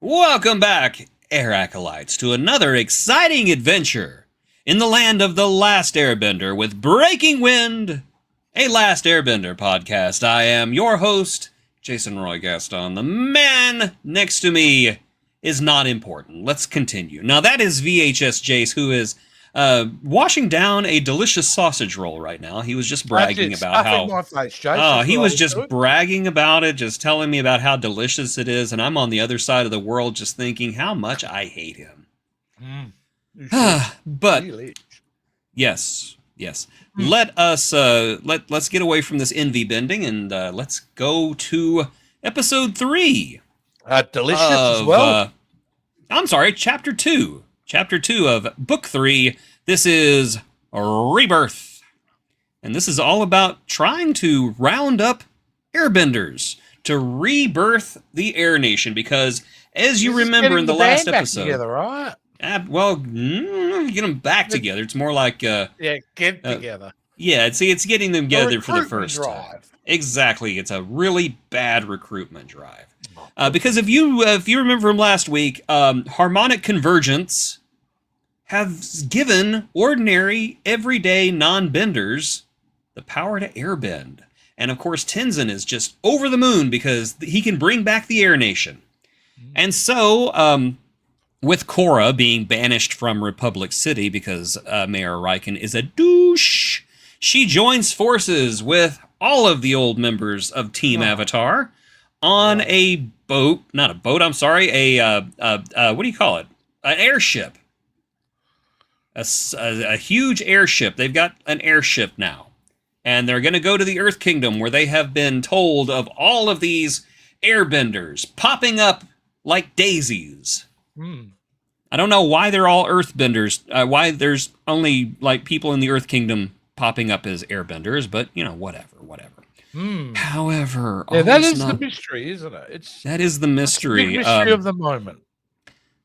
Welcome back, Air Acolytes, to another exciting adventure in the land of the Last Airbender with Breaking Wind, a Last Airbender podcast. I am your host, Jason Roy Gaston. The man next to me is not important. Let's continue. Now, that is VHS Jase, who is washing down a delicious sausage roll right now. He was just bragging about how... my face, Jase. he was just bragging about it, just telling me about how delicious it is, and I'm on the other side of the world just thinking how much I hate him. But really? yes. Let us let's get away from this envy bending and let's go to episode 3. Delicious as well. I'm sorry, chapter 2. Chapter 2 of book 3. This is Rebirth. And this is all about trying to round up airbenders to rebirth the Air Nation, because as you remember in the last episode, together, right? Get them back together. It's more like get together. It's getting them together for the first drive. time. Exactly, it's a really bad recruitment drive. Because if you remember from last week, harmonic convergence have given ordinary, everyday non-benders the power to airbend. And of course, Tenzin is just over the moon because he can bring back the Air Nation. And so, with Korra being banished from Republic City because Mayor Riken is a douche, she joins forces with all of the old members of Team Avatar on a boat, not a boat, I'm sorry, what do you call it? An airship. A huge airship. They've got an airship now. And they're going to go to the Earth Kingdom, where they have been told of all of these airbenders popping up like daisies. I don't know why they're all earthbenders, why there's only like people in the Earth Kingdom popping up as airbenders, but whatever. However, that is the mystery, isn't it? That is the mystery. The mystery of the moment.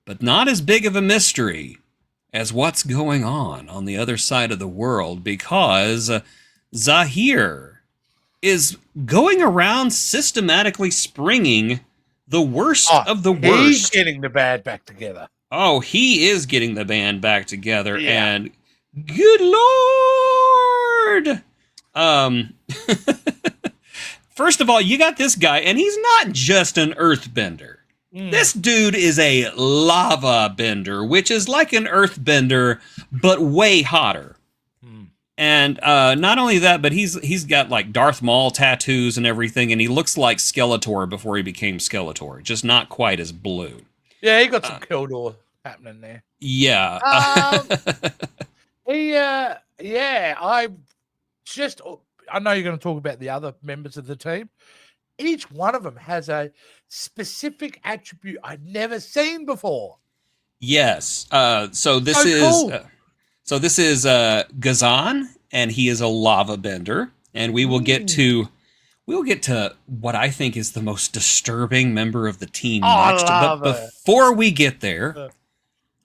But not as big of a mystery as what's going on the other side of the world, because Zahir is going around systematically springing the worst of the worst. He's getting the band back together. Oh, he is getting the band back together, and good Lord! First of all, you got this guy, and he's not just an earthbender. This dude is a lava bender, which is like an earthbender, but way hotter. And not only that, but he's got like Darth Maul tattoos and everything, and he looks like Skeletor before he became Skeletor, just not quite as blue. Yeah, he got some Kildor happening there. Yeah. I know you're going to talk about the other members of the team. Each one of them has a specific attribute I'd never seen before. Yes. So this is Gaston, and he is a lava bender, and we'll get to what I think is the most disturbing member of the team next. But before we get there,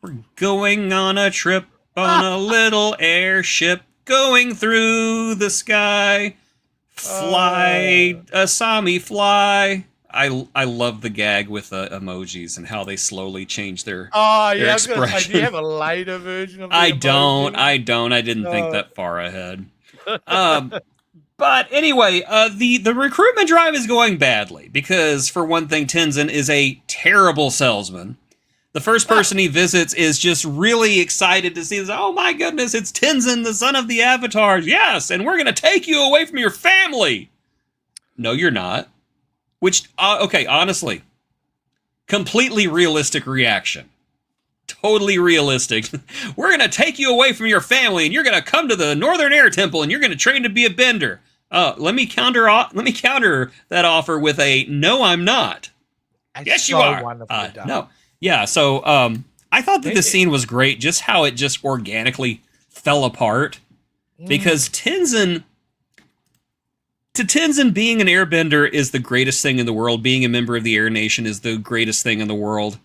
we're going on a trip on a little airship going through the sky. Fly, Asami, fly. I love the gag with the emojis and how they slowly change their expression. I was going to say, do you have a later version of the I don't. I didn't think that far ahead. But anyway, the recruitment drive is going badly because, for one thing, Tenzin is a terrible salesman. The first person he visits is just really excited to see this. Oh my goodness, it's Tenzin, the son of the Avatars. Yes, and we're going to take you away from your family. No, you're not. Which, okay, honestly, completely realistic reaction. Totally realistic. We're going to take you away from your family, and you're going to come to the Northern Air Temple, and you're going to train to be a bender. Let me counter that offer with a no, I'm not. Yes, you are. No. Yeah, so I thought that this scene was great, just how it just organically fell apart. Because Tenzin being an airbender is the greatest thing in the world. Being a member of the Air Nation is the greatest thing in the world.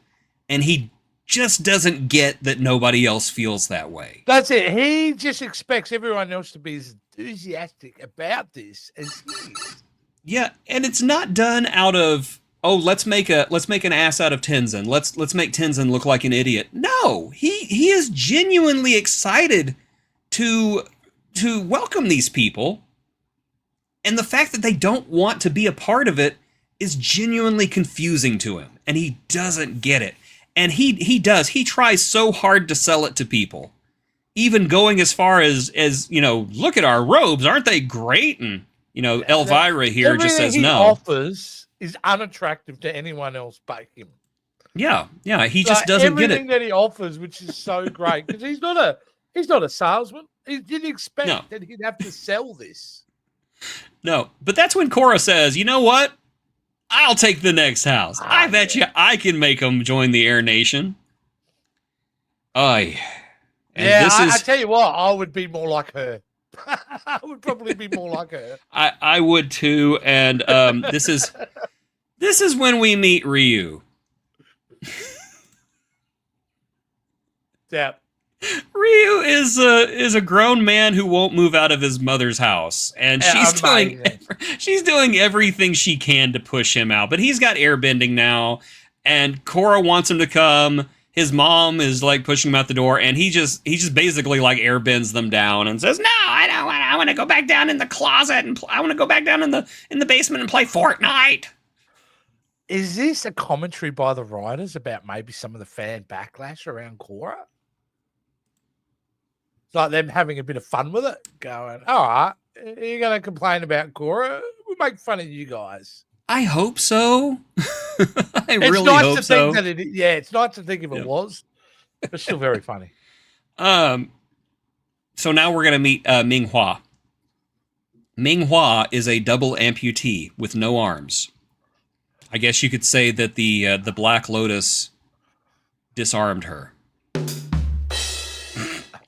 And he just doesn't get that nobody else feels that way. That's it. He just expects everyone else to be as enthusiastic about this as he is. Yeah, and it's not done out of oh, let's make an ass out of Tenzin. Let's make Tenzin look like an idiot. No, he is genuinely excited to welcome these people, and the fact that they don't want to be a part of it is genuinely confusing to him, and he doesn't get it. And he tries so hard to sell it to people, even going as far as look at our robes, aren't they great? And Elvira here just says no. Offers is unattractive to anyone else but him. Yeah, he just doesn't get it. Everything that he offers, which is so great, because he's not a salesman. He didn't expect that he'd have to sell this. No, but that's when Korra says, "You know what? I'll take the next house. I bet you I can make them join the Air Nation." I tell you what, I would be more like her. I would probably be more like her. I would too, and this is when we meet Ryu. Yeah. Ryu is a grown man who won't move out of his mother's house, and she's doing everything she can to push him out. But he's got airbending now, and Korra wants him to come. His mom is like pushing him out the door, and he just basically like airbends them down and says, "No, I don't want. I want to go back down in the closet and I want to go back down in the basement and play Fortnite." Is this a commentary by the writers about maybe some of the fan backlash around Korra? Like them having a bit of fun with it, going, all right, you're going to complain about Korra? We'll make fun of you guys. I hope so. I really hope so. It's nice to think if it was, but still very funny. So now we're going to meet Ming Hua. Ming Hua is a double amputee with no arms. I guess you could say that the Black Lotus disarmed her.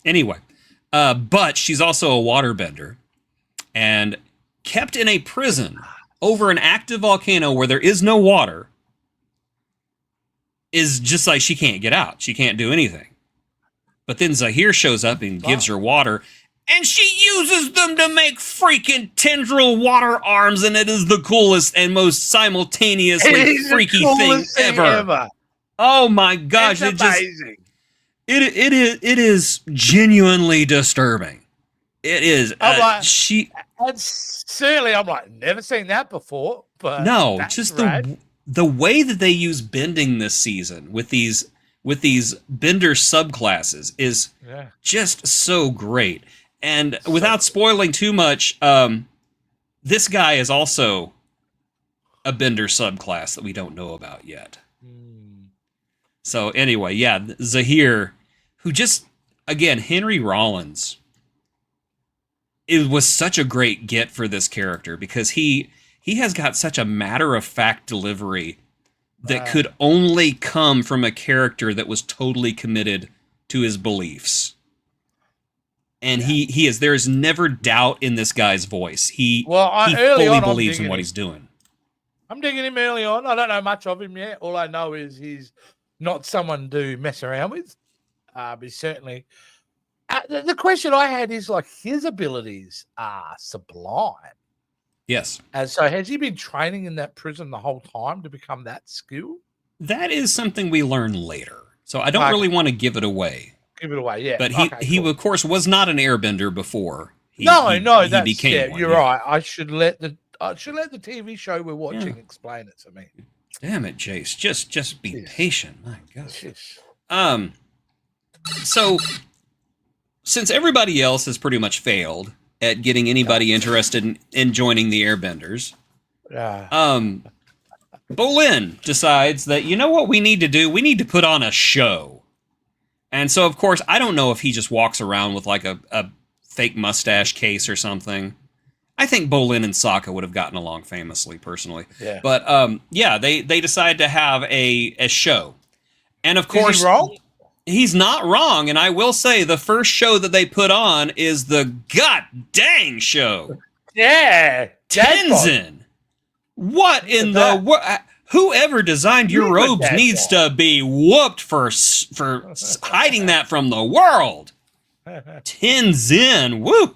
Anyway. But she's also a waterbender and kept in a prison over an active volcano where there is no water is just like she can't get out. She can't do anything. But then Zahir shows up and gives her water, and she uses them to make freaking tendril water arms, and it is the coolest and most simultaneously freaky thing ever. Oh my gosh. It's amazing. It is genuinely disturbing. It is. And certainly, I'm like, never seen that before. But no, just the way that they use bending this season with these bender subclasses is just so great. And without spoiling too much, this guy is also a bender subclass that we don't know about yet. So anyway, Zahir, who just, again, Henry Rollins, it was such a great get for this character because he has got such a matter-of-fact delivery that could only come from a character that was totally committed to his beliefs. And there is never doubt in this guy's voice. He fully believes in what he's doing. I'm digging him early on. I don't know much of him yet. All I know is he's not someone to mess around with. But he's certainly... the question I had is, like, his abilities are sublime. Yes. And so has he been training in that prison the whole time to become that skilled? That is something we learn later. So I don't really want to give it away. Give it away, yeah. But he of course, was not an airbender before. He became one. You're right. I should let the TV show we're watching explain it to me. Damn it, Jase. Just be patient. My gosh. Yes. So, since everybody else has pretty much failed at getting anybody interested in joining the Airbenders, Bolin decides that, you know what we need to do? We need to put on a show. And so, of course, I don't know if he just walks around with like a fake mustache case or something. I think Bolin and Sokka would have gotten along famously, personally. Yeah. But, they decide to have a show. And, of course... Is he wrong? He's not wrong, and I will say the first show that they put on is the God dang show. Yeah. Tenzin. What in the... Whoever designed your robes needs to be whooped for hiding that from the world. Tenzin. Woo.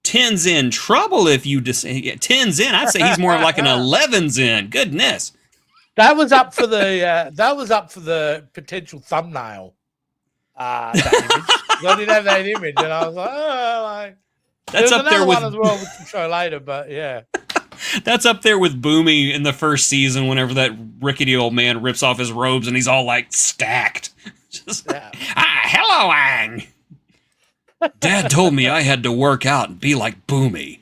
Tenzin trouble if you... Tenzin, I'd say he's more of like an 11's in. Goodness. That was up for the potential thumbnail. That image. I didn't have that image, and I was like, oh, like that's up there with one as well, which we'll show later. But yeah, that's up there with Boomy in the first season. Whenever that rickety old man rips off his robes and he's all like stacked. Just, hello, Aang. Dad told me I had to work out and be like Boomy.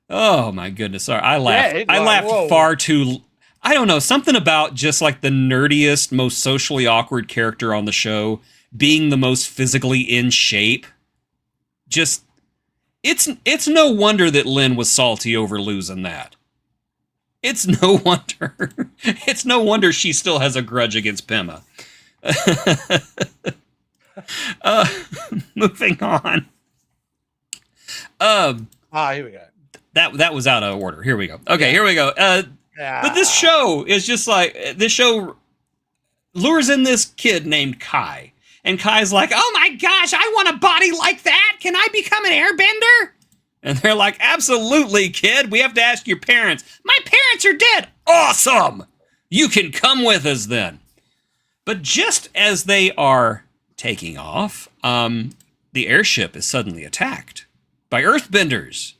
Oh my goodness! Sorry, I laughed. I laughed far too. I don't know, something about just like the nerdiest, most socially awkward character on the show being the most physically in shape. Just, it's no wonder that Lynn was salty over losing that. It's no wonder. It's no wonder she still has a grudge against Pema. Moving on. Here we go. That was out of order. Here we go. Okay, here we go. But this show is just like, this show lures in this kid named Kai. And Kai's like, oh my gosh, I want a body like that. Can I become an airbender? And they're like, absolutely, kid. We have to ask your parents. My parents are dead. Awesome. You can come with us then. But just as they are taking off, the airship is suddenly attacked by earthbenders.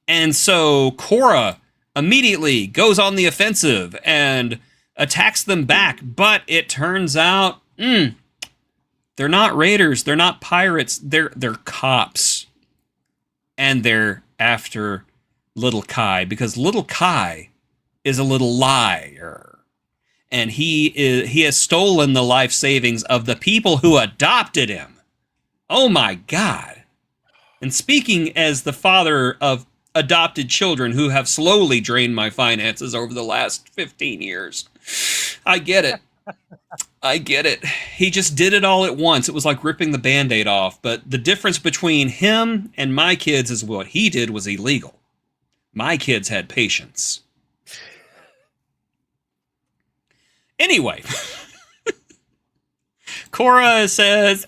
And so Korra immediately goes on the offensive and attacks them back. But it turns out, they're not raiders. They're not pirates. They're cops. And they're after little Kai because little Kai is a little liar. And he has stolen the life savings of the people who adopted him. Oh my God. And speaking as the father of adopted children who have slowly drained my finances over the last 15 years. I get it. I get it. He just did it all at once. It was like ripping the Band-Aid off. But the difference between him and my kids is what he did was illegal. My kids had patience. Anyway. Korra says,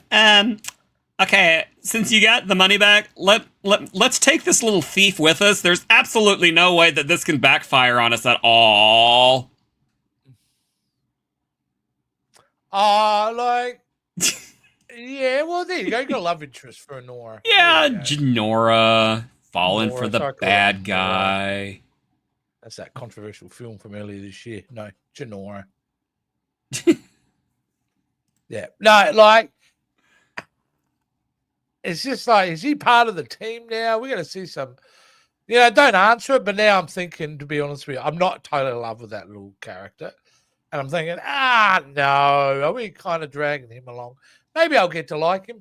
okay, since you got the money back, let's take this little thief with us. There's absolutely no way that this can backfire on us at all. Yeah, well, there you go. You got a love interest for Nora. Yeah, Nora falling for the bad guy. That's that controversial film from earlier this year. No, Janora. Yeah, no, it's just like, is he part of the team now? We're going to see some, don't answer it, but now I'm thinking, to be honest with you, I'm not totally in love with that little character. And I'm thinking, no, are we kind of dragging him along? Maybe I'll get to like him.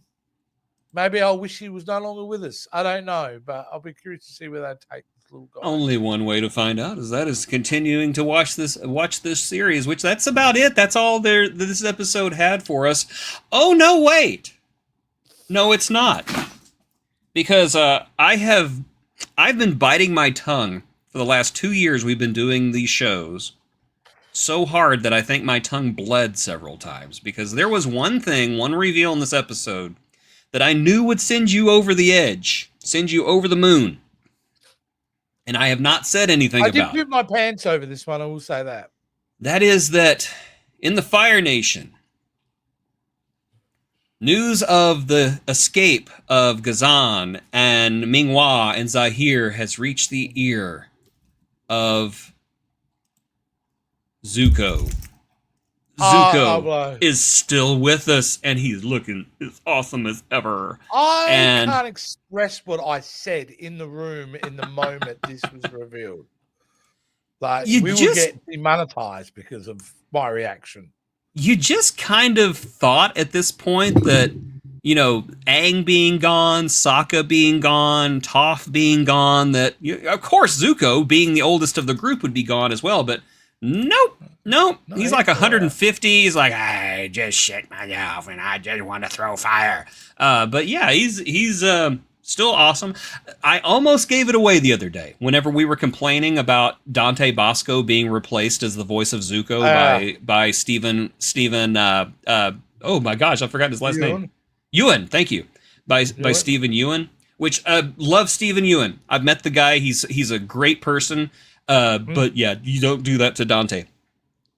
Maybe I'll wish he was no longer with us. I don't know, but I'll be curious to see where they take this little guy. Only one way to find out is continuing to watch this series, which that's about it. That's all this episode had for us. Oh, no, wait. No, it's not. Because I've been biting my tongue for the last 2 years. We've been doing these shows so hard that I think my tongue bled several times. Because there was one reveal in this episode that I knew would send you over the edge, send you over the moon. And I have not said anything about it. I did put my pants over this one, I will say that. That is that in the Fire Nation, news of the escape of Gaston and Minghua and Zahir has reached the ear of Zuko. Zuko is still with us, and he's looking as awesome as ever. I can't express what I said in the room in the moment this was revealed. Like, we will get demonetized because of my reaction. You just kind of thought at this point that, Aang being gone, Sokka being gone, Toph being gone, that, of course, Zuko, being the oldest of the group, would be gone as well, but nope. He's like 150. He's like, I just shit myself and I just want to throw fire. But yeah, he's still awesome. I almost gave it away the other day whenever we were complaining about Dante Bosco being replaced as the voice of Zuko by Steven. Oh my gosh, I forgot his last name. Ewan. Thank you. By Steven Ewan. Which love Steven Ewan. I've met the guy. He's a great person. But yeah, you don't do that to Dante.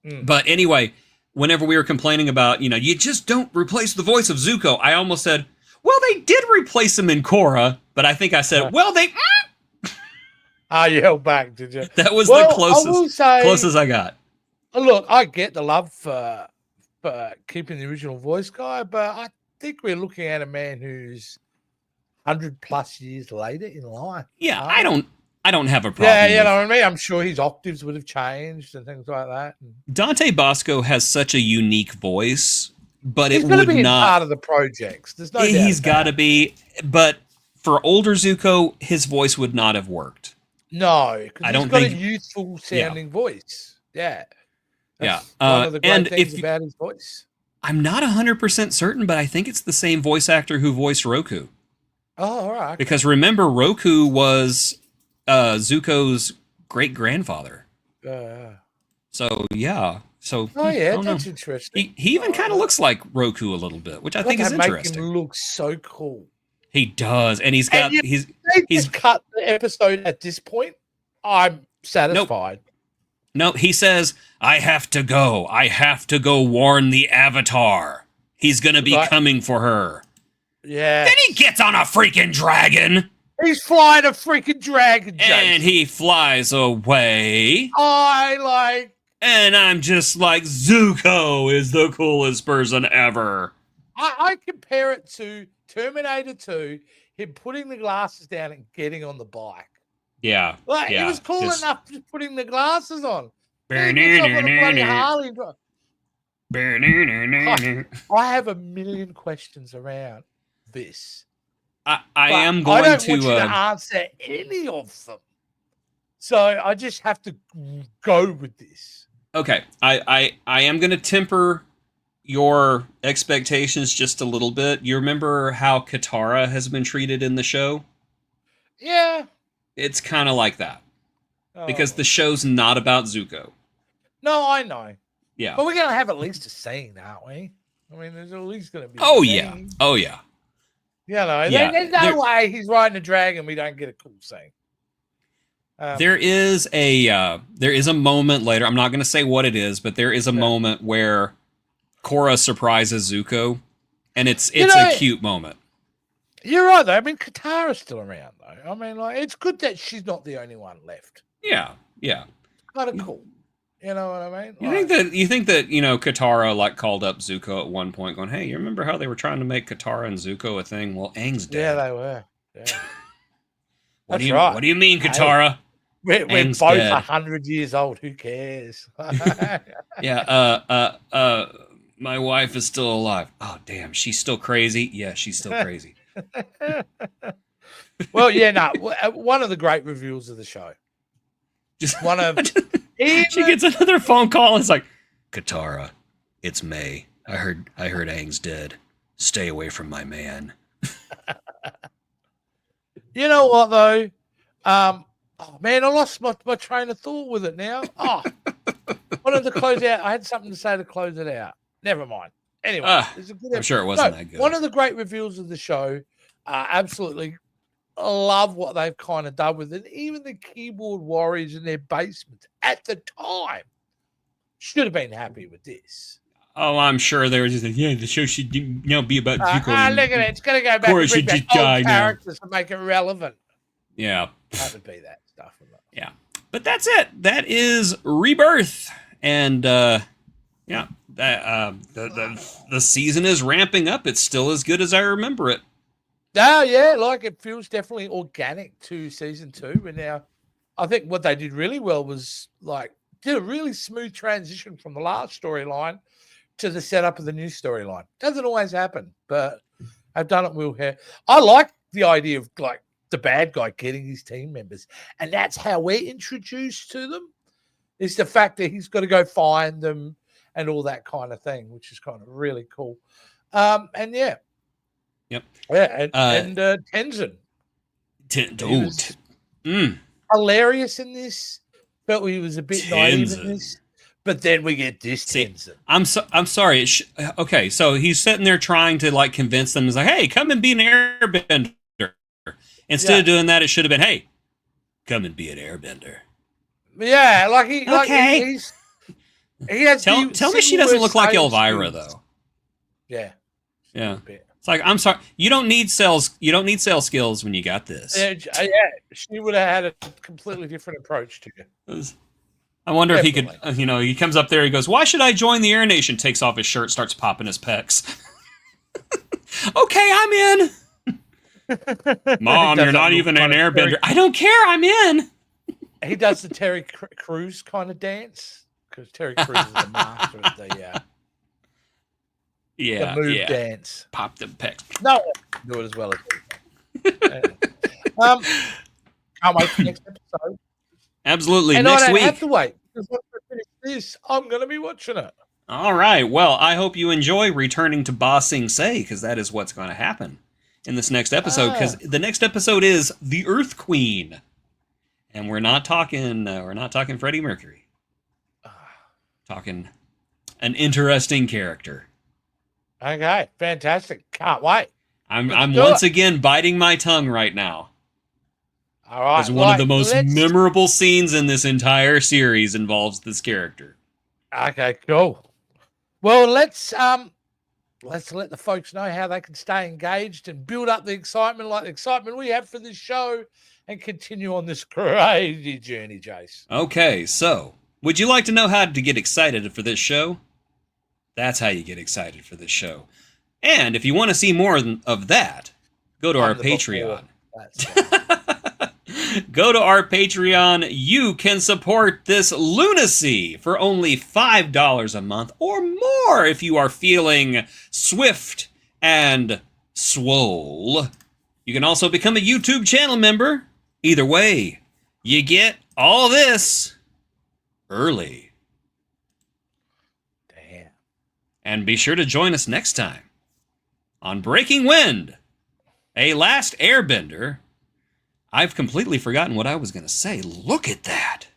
Mm. But anyway, whenever we were complaining about, you just don't replace the voice of Zuko, I almost said, well, they did replace him in Korra, but I think I said, well, they... You held back, did you? That was the closest, I will say, closest I got. Look, I get the love for keeping the original voice guy, but I think we're looking at a man who's 100+ years later in life. Yeah, I don't have a problem. Yeah, you know what I mean? I'm sure his octaves would have changed and things like that. Dante Bosco has such a unique voice, but he's it would would be not... part of the projects. There's no doubt. He's got to be, but for older Zuko, his voice would not have worked. No, because he's got a youthful sounding voice. Yeah. That's one of the great things about his voice. I'm not 100% certain, but I think it's the same voice actor who voiced Roku. Oh, all right. Because remember, Roku was Zuko's great-grandfather. So, yeah. So, that's interesting. He even kind of looks like Roku a little bit, which I think is interesting. Make him look so cool. He does, and he's got... he's cut the episode at this point. I'm satisfied. No, he says, I have to go. I have to go warn the Avatar. He's going to be coming for her. Yeah. Then he gets on a freaking dragon. He's flying a freaking dragon, Jason. And he flies away. And I'm just like, Zuko is the coolest person ever. I compare it to Terminator 2, him putting the glasses down and getting on the bike. Yeah. It was cool enough just putting the glasses on. I have a million questions around this. I am going I don't to want you to answer any of them. So I just have to go with this. Okay. I am going to temper your expectations just a little bit. You remember how Katara has been treated in the show? Yeah. It's kind of like that. Because the show's not about Zuko. No, I know. Yeah. But we're going to have at least a scene, aren't we? I mean, there's at least going to be Oh, yeah. You know, there's no way he's riding a dragon we don't get a cool scene. There is a moment later. I'm not going to say what it is, but there is a moment where Korra surprises Zuko, and it's a cute moment. You're right, though. I mean, Katara's still around, though. I mean, it's good that she's not the only one left. Yeah. Kind of cool. You know what I mean? You think that Katara called up Zuko at one point, going, "Hey, you remember how they were trying to make Katara and Zuko a thing? Well, Aang's dead." Yeah, they were. Yeah. What do you mean, Katara? We're both 100 years old. Who cares? Yeah. My wife is still alive. Oh, damn. She's still crazy. Yeah, she's still crazy. Well, yeah, no. One of the great reveals of the show. Just one of. She gets another phone call. It's like, Katara, it's May. I heard Aang's dead. Stay away from my man. You know what though? Oh man, I lost my train of thought with it now. Oh, wanted to close out. I had something to say to close it out. Never mind. Anyway, I'm sure it wasn't that good. One of the great reveals of the show. Absolutely love what they've kind of done with it. Even the keyboard warriors in their basements at the time should have been happy with this. Oh, I'm sure they were just like, the show should be about Zuko. Look at it. It's going to go back and bring back old characters to make it relevant. Yeah. That would be that stuff. Yeah. But that's it. That is Rebirth. And, the season is ramping up. It's still as good as I remember it. Oh, yeah, it feels definitely organic to season 2. And now I think what they did really well was did a really smooth transition from the last storyline to the setup of the new storyline. Doesn't always happen, but I've done it well here. I like the idea of the bad guy getting his team members. And that's how we're introduced to them, is the fact that he's got to go find them and all that kind of thing, which is kind of really cool. And yeah. Yep. Yeah, and Tenzin. Hilarious in this. Felt he was a bit naive in this. But then we get this Tenzin. I'm sorry. Okay, so he's sitting there trying to convince them. He's like, hey, come and be an airbender. Instead of doing that, it should have been, hey, come and be an airbender. Yeah, like Okay. he has. Tell me she doesn't look like Elvira though. Yeah. Yeah. It's like, I'm sorry, you don't need sales skills when you got this. Yeah, she would have had a completely different approach to it. I wonder if he could, he comes up there, he goes, "Why should I join the Air Nation?" Takes off his shirt, starts popping his pecs. Okay, I'm in. Mom, you're not even an airbender. I don't care, I'm in. He does the Terry Crews kind of dance, because Terry Crews is the master of the move dance. Pop them pecs. No, do it as well as can't wait for next episode. Absolutely. And next I don't week. have to wait, because once I finish this, I'm going to be watching it. All right. Well, I hope you enjoy returning to Ba Sing Se, because that is what's going to happen in this next episode. Because the next episode is the Earth Queen, and we're not talking Freddie Mercury. Talking an interesting character. Okay, fantastic. Can't wait. I'm once again biting my tongue right now. All right. Because one of the most memorable scenes in this entire series involves this character. Okay, cool. Well, let's let the folks know how they can stay engaged and build up the excitement, like the excitement we have for this show, and continue on this crazy journey, Jace. Okay, so would you like to know how to get excited for this show? That's how you get excited for this show. And if you want to see more of that, go to our Patreon. Go to our Patreon. You can support this lunacy for only $5 a month or more if you are feeling swift and swole. You can also become a YouTube channel member. Either way, you get all this early. Damn. And be sure to join us next time on Breaking Wind, a Last Airbender. I've completely forgotten what I was going to say. Look at that.